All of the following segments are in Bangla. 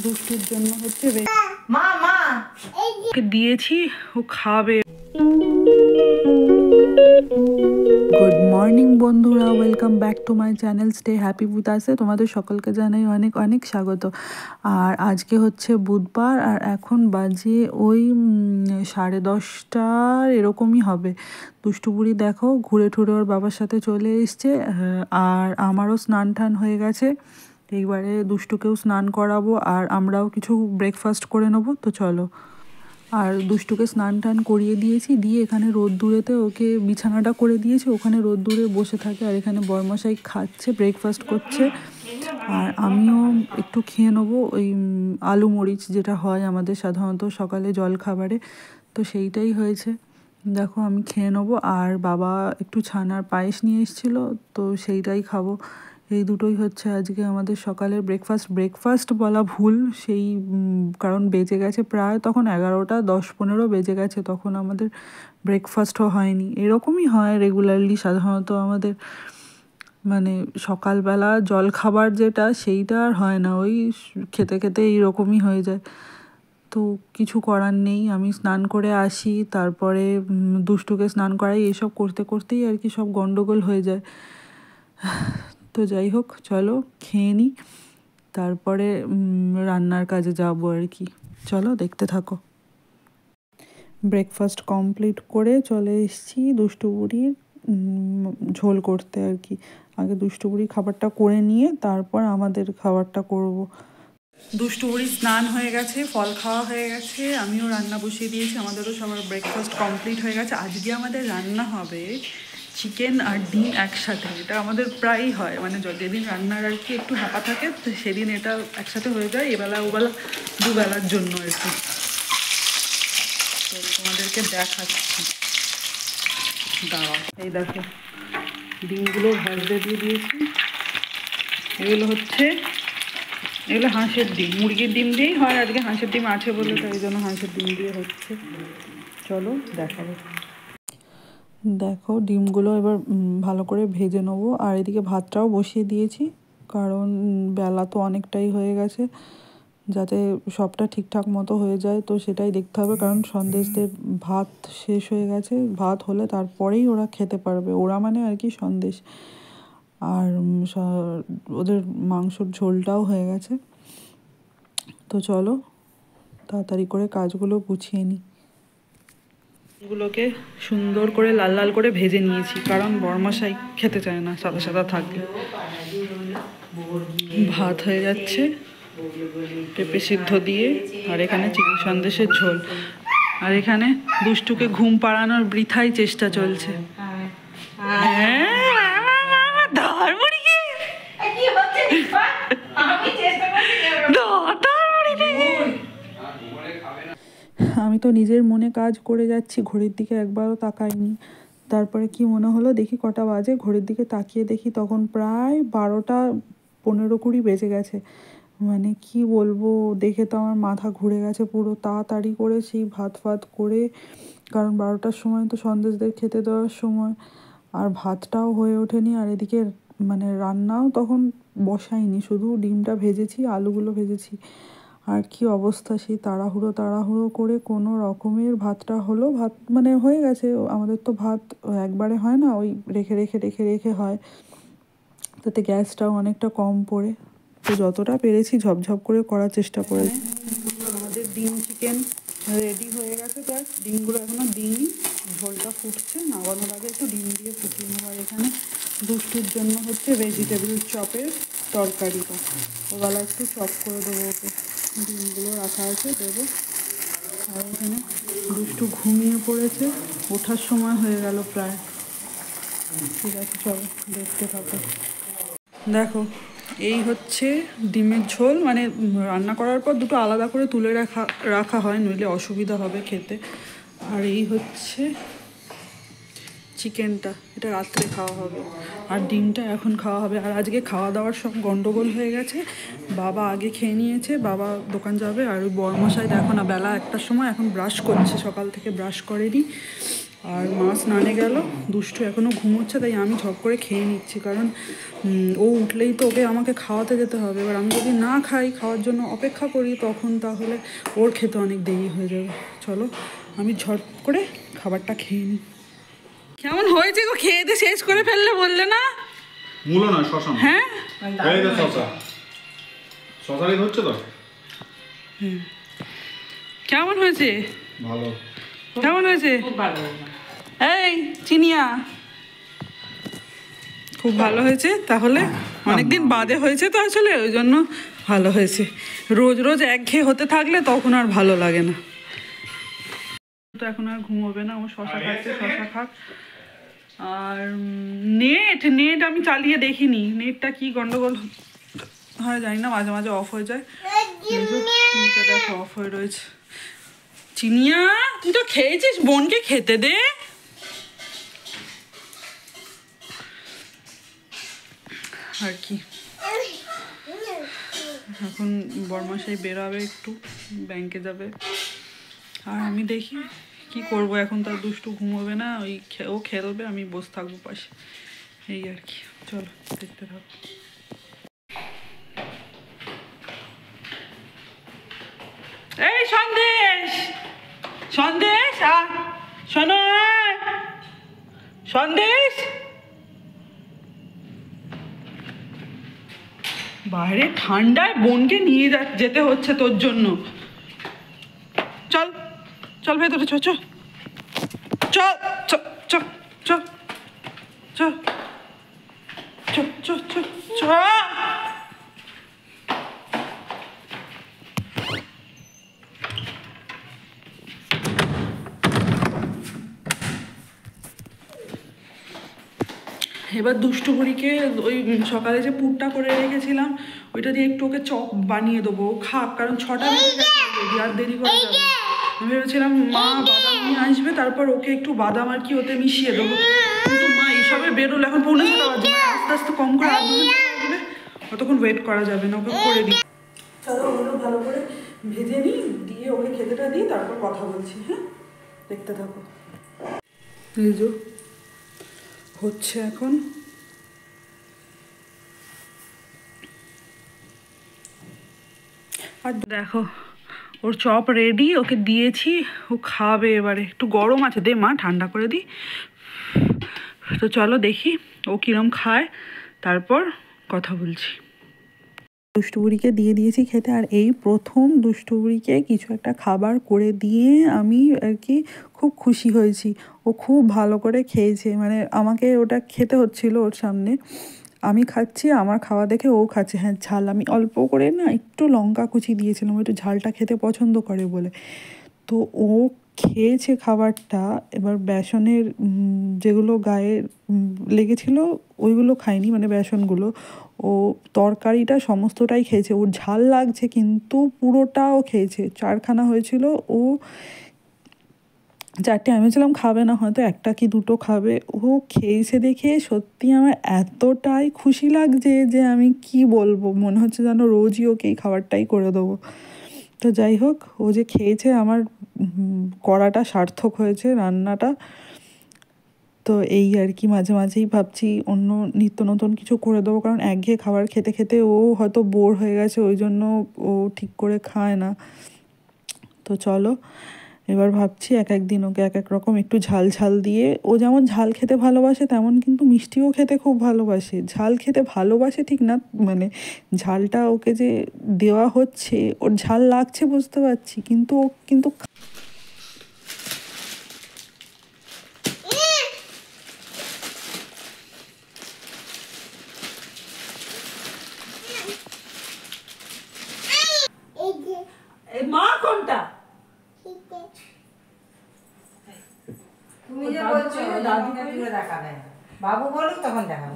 দুষ্টুর জন্য হচ্ছে মা মা ওকে দিয়েছি, ও খাবে। গুড মর্নিং বন্ধুরা, welcome back to my channel stay happy with us. তোমাদের সকলকে জানাই অনেক অনেক স্বাগত। আর আজকে হচ্ছে বুধবার, আর এখন বাজে ওই 10:30 এরকমই হবে। দুষ্টু বুড়ি দেখো ঘুরে ঠুরে ওর বাবার সাথে চলে এসছে, আর আমারও স্নান টান হয়ে গেছে। এইবারে দুষ্টুকেও স্নান করাবো, আর আমরাও কিছু ব্রেকফাস্ট করে নেবো। তো চলো। আর দুষ্টুকে স্নান টান করিয়ে দিয়েছি, দিয়ে এখানে রোদ্দুরেতে ওকে বিছানাটা করে দিয়েছি, ওখানে রোদ্দুরে বসে থাকে। আর এখানে বরমশাই খাচ্ছে, ব্রেকফাস্ট করছে, আর আমিও একটু খেয়ে নেবো ওই আলু মরিচ, যেটা হয় আমাদের সাধারণত সকালে জল খাবারে, তো সেইটাই হয়েছে। দেখো আমি খেয়ে নেবো। আর বাবা একটু ছানার পায়েস নিয়ে এসেছিলো, তো সেইটাই খাবো। এই দুটোই হচ্ছে আজকে আমাদের সকালের ব্রেকফাস্ট বলা ভুল, সেই কারণ বেজে গেছে প্রায় তখন 11:10-15 বেজে গেছে, তখন আমাদের ব্রেকফাস্টও হয়নি। এরকমই হয় রেগুলারলি সাধারণত আমাদের, মানে সকালবেলা জল খাবার যেটা, সেইটা আর হয় না, ওই খেতে খেতে এইরকমই হয়ে যায়। তো কিছু করার নেই, আমি স্নান করে আসি, তারপরে দুষ্টুকে স্নান করাই, এইসব করতে করতেই আর কি সব গন্ডগোল হয়ে যায়। তো যাই হোক, চলো খেয়ে নিই, তারপরে রান্নার কাজে যাবো আর কি। চলো দেখতে থাকো। ব্রেকফাস্ট কমপ্লিট করে চলে এসেছি দুষ্টু বুড়ির ঝোল করতে আর কি। আগে দুষ্টু বুড়ি খাবারটা করে নিয়ে তারপর আমাদের খাবারটা করব। দুষ্টু বুড়ির স্নান হয়ে গেছে, ফল খাওয়া হয়ে গেছে, আমিও রান্না বসিয়ে দিয়েছি, আমাদেরও সবার ব্রেকফাস্ট কমপ্লিট হয়ে গেছে। আজকে আমাদের রান্না হবে চিকেন আর ডিম একসাথে। এটা আমাদের প্রায়ই হয়, মানে যেদিন রান্নার আর কি একটু হাঁপা থাকে সেদিন এটা একসাথে হয়ে যায়, এবেলা ওবেলা দুবেলার জন্য আর কি। তো তোমাদেরকে দেখাচ্ছি, দাঁড়াও। এই দেখো ডিমগুলো ভাজতে দিয়ে দিয়েছি। এগুলো হাঁসের ডিম, মুরগির ডিম দিয়েই হয়, আজকে হাঁসের ডিম আছে বলে তাই জন্য হাঁসের ডিম দিয়ে হচ্ছে। চলো দেখাবো। দেখো ডিমগুলো এবার ভালো করে ভেজে নেবো। আর এদিকে ভাতটাও বসিয়ে দিয়েছি, কারণ বেলা তো অনেকটাই হয়ে গেছে, যাতে সবটা ঠিকঠাক মতো হয়ে যায়, তো সেটাই দেখতে হবে। কারণ সন্দেশদের ভাত শেষ হয়ে গেছে, ভাত হলে তারপরেই ওরা খেতে পারবে, ওরা মানে আর কি সন্দেশ। আর ওদের মাংসর ঝোলটাও হয়ে গেছে। তো চলো তাড়াতাড়ি করে কাজগুলো গুছিয়ে নিই। এগুলোকে সুন্দর করে লাল লাল করে ভেজে নিয়েছি, কারণ বরমশাই খেতে চায় না সাদা সাদা থাকলে। ভাত হয়ে যাচ্ছে পেঁপে সিদ্ধ দিয়ে, আর এখানে চিকেন সন্দেশের ঝোল, আর এখানে দুষ্টুকে ঘুম পাড়ানোর বৃথাই চেষ্টা চলছে। আমি তো নিজের মনে কাজ করে যাচ্ছি, ঘড়ির দিকে একবারও তাকাইনি। তারপরে কি মনে হলো দেখি কটা বাজে, ঘড়ির দিকে তাকিয়ে দেখি তখন প্রায় 12:15-20 বেজে গেছে। মানে কি বলবো, দেখে তো আমার মাথা ঘুরে গেছে পুরো। তাড়াতাড়ি করে সেই ভাত করে, কারণ 12টার সময় তো সন্দেশদের খেতে দেওয়ার সময়, আর ভাতটাও হয়ে ওঠেনি। আর এদিকে মানে রান্নাও তখন বসাইনি, শুধু ডিমটা ভেজেছি, আলুগুলো ভেজেছি। আর কি অবস্থা, সেই তাড়াহুড়ো করে কোনো রকমের ভাতটা হলো। ভাত মানে হয়ে গেছে, আমাদের তো ভাত একবারে হয় না, ওই রেখে রেখে হয়, তাতে গ্যাসটাও অনেকটা কম পড়ে। তো যতটা পেরেছি ঝপঝপ করে করার চেষ্টা করেছি। আমাদের ডিম চিকেন রেডি হয়ে গেছে, প্লাস ডিমগুলো এখনও দিইনি, ঝোলটা ফুটছে, নামানোর আগে একটু ডিম দিয়ে ফুটিয়ে নেবো। আর এখানে দুষ্টুর জন্য হচ্ছে ভেজিটেবল চপের তরকারিটা, ওবেলা একটু চপ করে দেবো ওকে, ডিমগুলো রাখা আছে দেবো। আর এখানে দুষ্টু ঘুমিয়ে পড়েছে, ওঠার সময় হয়ে গেল প্রায়। ঠিক আছে চলো দেখতে থাকো। দেখো এই হচ্ছে ডিমের ঝোল, মানে রান্না করার পর দুটো আলাদা করে তুলে রাখা হয়, নইলে অসুবিধা হবে খেতে। আর এই হচ্ছে চিকেনটা, এটা রাত্রে খাওয়া হবে, আর ডিমটা এখন খাওয়া হবে। আর আজকে খাওয়া দাওয়ার সব গন্ডগোল হয়ে গেছে, বাবা আগে খেয়ে নিয়েছে, বাবা দোকান যাবে। আর ওই বরমশাই দেখো না বেলা 1টার সময় এখন ব্রাশ করছে, সকাল থেকে ব্রাশ করেনি। আর মা স্নানে গেল, দুষ্টু এখনও ঘুমোচ্ছে, তাই আমি ঝপ করে খেয়ে নিচ্ছি, কারণ ও উঠলেই তো ওকে আমাকে খাওয়াতে যেতে হবে। এবার আমি যদি না খাই, খাওয়ার জন্য অপেক্ষা করি, তখন তাহলে ওর খেতে অনেক দেরি হয়ে যাবে। চলো আমি ঝট করে খাবারটা খেয়ে নিই। কেমন হয়েছে গো? খেয়ে দিয়ে শেষ করে ফেললে বললে না? মূলো না, শশা। হ্যাঁ এই যে শশা, শশাই হচ্ছে তো। কেমন হয়েছে? ভালো। কেমন হয়েছে? খুব ভালো। এই চিনিয়া, খুব ভালো হয়েছে। তাহলে অনেকদিন বাদে হয়েছে তো, আসলে ওই জন্য ভালো হয়েছে। রোজ রোজ একঘেয়ে হতে থাকলে তখন আর ভালো লাগে না। তো এখন আর ঘুমোবে না, ও শশা খাচ্ছে, শশা খাক। আর নেট আমি চালিয়ে দেখিনি, নেটটা কি গন্ডগোল হয় জানি না, মাঝে মাঝে অফ হয়ে যায়। টিভিটা দেখো অফ হয়ে রয়েছে। চিনিয়া, তুই তো খেয়েছিস, বোনকে খেতে দে। আর কি, এখন বরমাসাই বেরাবে, একটু ব্যাংকে যাবে। আর আমি দেখি কি করব, এখন তার দুষ্টু ঘুমোবে না, ওই ও খেলবে, আমি বসে থাকবো পাশে, এই আর কি। চলো দেখতে থাকো। এই সন্দেশ, সন্দেশ, শোনো, সন্দেশ। বাইরে ঠান্ডায় বোনকে নিয়ে যেতে হচ্ছে তোর জন্য। চল চল ভেতরে, চল চল চল চল চল চল চল চল চল চল চল। এবার দুষ্টু বুড়িকে ওই সকালে যে পুরটা করে রেখেছিলাম, ওইটা দিয়ে একটু ওকে চপ বানিয়ে দেবো, খাক, কারণ 6টা বেজে গেছে, আর দেরি করে যাবে। আমি ভেবেছিলাম মা বাদাম নিয়ে আসবে, তারপর ওকে একটু বাদাম আর কি ওতে মিশিয়ে দেবো, কিন্তু মা এইসবে বেরোলো, এখন 6:45 বাজে, আস্তে আস্তে কম করে 8 ঘন্টা লাগবে, অতক্ষণ ওয়েট করা যাবে না, ওকে করে দিই। চলো ওগুলো ভালো করে ভেজে নিই, দিয়ে ওকে খেতেটা দিই, তারপর কথা বলছি। হ্যাঁ, দেখতে থাকো। এই যে হচ্ছে এখন, আর দেখো ওর চপ রেডি, ওকে দিয়েছি, ও খাবে। এবারে একটু গরম আছে, দে মা, ঠান্ডা করে দিই। তো চলো দেখি ও কিরম খায়, তারপর কথা বলছি। দুষ্টু বুড়িকে দিয়ে দিয়েছি খেতে, আর এই প্রথম দুষ্টু বুড়িকে কিছু একটা খাবার করে দিয়ে আমি আর কি খুব খুশি হয়েছি। ও খুব ভালো করে খেয়েছে, মানে আমাকে ওটা খেতে হচ্ছিল ওর সামনে, আমি খাচ্ছি, আমার খাওয়া দেখে ও খাচ্ছে। হ্যাঁ, ঝাল আমি অল্প করে না একটু লঙ্কা কুচি দিয়েছিলাম, একটু ঝালটা খেতে পছন্দ করে বলে। তো ও খেয়েছে খাবারটা। এবার বেসনের যেগুলো গায়ে লেগেছিল ওইগুলো খায়নি, মানে বেসনগুলো, ও তরকারিটা সমস্তটাই খেয়েছে। ওর ঝাল লাগছে কিন্তু পুরোটাও খেয়েছে, 4খানা হয়েছিল, ও 4টে আমি ছিলাম খাবে না, হয়তো 1টা কি 2টো খাবে। ও খেয়েছে দেখে সত্যি আমার এতটাই খুশি লাগছে যে আমি কি বলবো, মনে হচ্ছে যেন রোজই ওকে এই খাবারটাই করে দেবো। তো যাই হোক, ও যে খেয়েছে, আমার করাটা সার্থক হয়েছে, রান্নাটা। তো এই আর কি, মাঝে মাঝেই ভাবছি অন্য নিত্য নতুন কিছু করে দেবো, কারণ একঘেয়ে খাবার খেতে খেতে ও হয়তো বোর হয়ে গেছে, ওই জন্য ও ঠিক করে খায় না। তো চলো এবার ভাবছি এক এক দিন ওকে এক এক রকম একটু ঝাল ঝাল দিয়ে, ও যেমন ঝাল খেতে ভালোবাসে তেমন কিন্তু মিষ্টিও খেতে খুব ভালোবাসে। ঝাল খেতে ভালোবাসে ঠিক না, মানে ঝালটা ওকে যে দেওয়া হচ্ছে, ওর ঝাল লাগছে বুঝতে পারছি, কিন্তু ও কিন্তু মা কোনটা তুমি যে বলছো দাদুকে তুলে দেখাবে, বাবু বলুক তখন দেখাবে।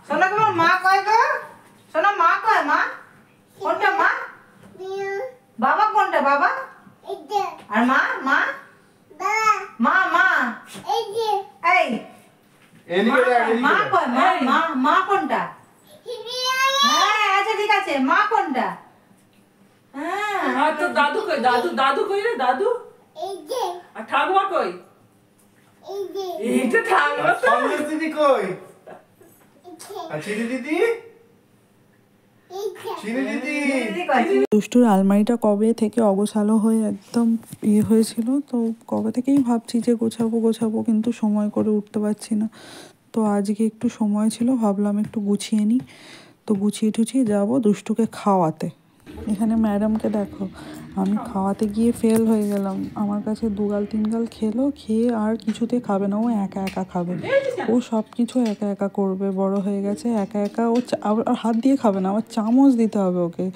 শোনো তোমার মা কয় গো, শোনো মা কয়, মা কোনটা, মা বাবা কোনটা, বাবা আর মা, মা মা মা এই মা কয়, মা মা মা কোনটা? হ্যাঁ আচ্ছা ঠিক আছে, মা কোনটা? হ্যাঁ, তো দাদু কই, দাদু দাদু কই রে, দাদু আর ঠাকুমা কই? এইটা থামলো তো। সন্দেশ দিদি কই? আর চিনি দিদি? চিনি দিদি? দুষ্টুর আলমারিটা কবে থেকে অগোছালো হয়ে একদম হয়েছিল, তো কবে থেকেই ভাবছি যে গোছাবো গোছাবো, কিন্তু সময় করে উঠতে পারছি না। তো আজকে একটু সময় ছিল, ভাবলাম একটু গুছিয়ে নিই। তো গুছিয়ে টুছিয়ে যাবো দুষ্টুকে খাওয়াতে। এখানে ম্যাডামকে দেখো, আমি খাওয়াতে গিয়ে ফেল হয়ে গেলাম। আমার কাছে 2 গাল 3 গাল খেলো, খেয়ে আর কিছুতে খাবে না, ও একা একা খাবে। ও সব কিছু একা একা করবে, বড় হয়ে গেছে একা একা। ও আবার হাত দিয়ে খাবে না, আবার চামচ দিতে হবে ওকে।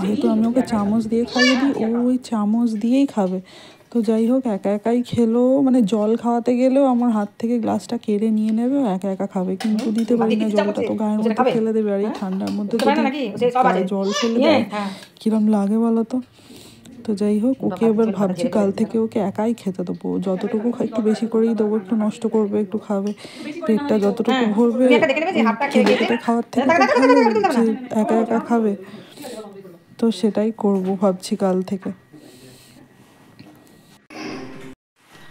যেহেতু আমি ওকে চামচ দিয়ে খাইয়ে দিই, ও ওই চামচ দিয়েই খাবে। তো যাই হোক, একা একাই খেলো, মানে জল খাওয়াতে গেলেও আমার হাত থেকে গ্লাসটা কেড়ে নিয়ে নেবে, একা একা খাবে। কিন্তু দিতে পারি না জলটা, তো গায়ের মধ্যে ফেলে দেবে। আর এই ঠান্ডার মধ্যে যদি গায়ে জল ফেলে দেয় কিরম লাগে বলো তো। তো যাই হোক, ওকে এবার ভাবছি কাল থেকে ওকে একাই খেতে দেবো। যতটুকু একটু বেশি করেই দেবো, একটু নষ্ট করবে, একটু খাবে। পেটটা যতটুকু ভরবে খেতে খেতে খাওয়ার থেকে তো ভালো যে একা একা খাবে। তো সেটাই করব ভাবছি কাল থেকে।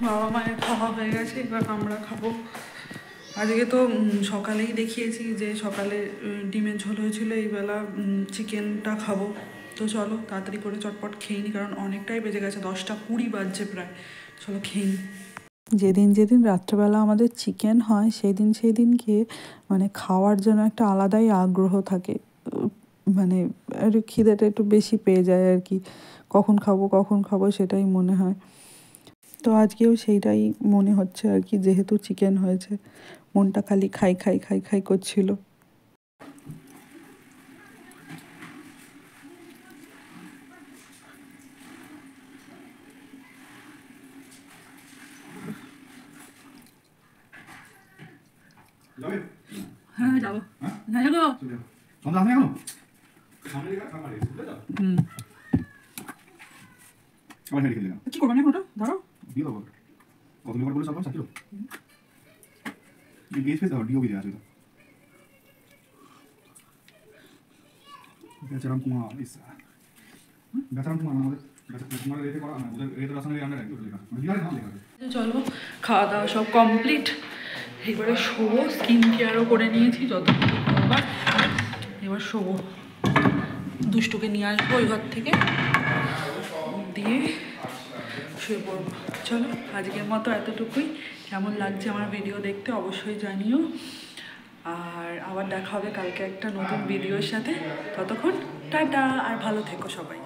বাবা মায়ের খাওয়া হয়ে গেছে, এবার আমরা খাবো। আজকে তো সকালেই দেখিয়েছি যে সকালে ডিমের ঝোল হয়েছিল, এই বেলা চিকেনটা খাবো। তো চলো তাড়াতাড়ি করে চটপট খেয়ে নিই, কারণ অনেকটাই বেজে গেছে, 10টা 20 বাজছে প্রায়। চলো খেয়ে নিই। যেদিন যেদিন রাত্রেবেলা আমাদের চিকেন হয়, সেই দিনকে মানে খাওয়ার জন্য একটা আলাদাই আগ্রহ থাকে। মানে একটু খিদেটা একটু বেশি পেয়ে যায় আর কি, কখন খাবো সেটাই মনে হয়। তো আজকেও সেইটাই মনে হচ্ছে আর কি, যেহেতু চিকেন হয়েছে মনটা খালি খাই খাই খাই খাই করছিল। যাবে? হ্যাঁ যাবো। হ্যাঁ? হ্যাঁ গো। সন্ধ্যা আসবে এখনো? সামনে দিকে খামারে, বুঝলে তো? আবার হেঁটে খেলে গেলাম। কি করবো আমি এখন ওটা? ধরো। দিয়ে দেবো। কত লিটার বলে সব 4 কিলো? এই ফেস দাও, ডিওবি দেওয়া আছে তো। বেচারাম কুমার, ইসা। বেচারাম কুমার আমাদের বেচারাম কুমার রেটে করা না, ওদের রেটের আসলে আন্ডার একটু লেখা আছে। ডিলারের নাম লেখা আছে। চলো খাওয়া দাওয়া সব কমপ্লিট, এবারে শোবো। স্কিন কেয়ারও করে নিয়েছি যতটুকু করবার, এবার শোবো। দুষ্টুকে নিয়ে আসবো ওই ঘর থেকে, দিয়ে শুয়ে পড়বো। চলো আজকের মতো এতটুকুই। কেমন লাগছে আমার ভিডিও দেখতে অবশ্যই জানিও। আর আবার দেখা হবে কালকে একটা নতুন ভিডিওর সাথে। ততক্ষণ টাটা, আর ভালো থেকো সবাই।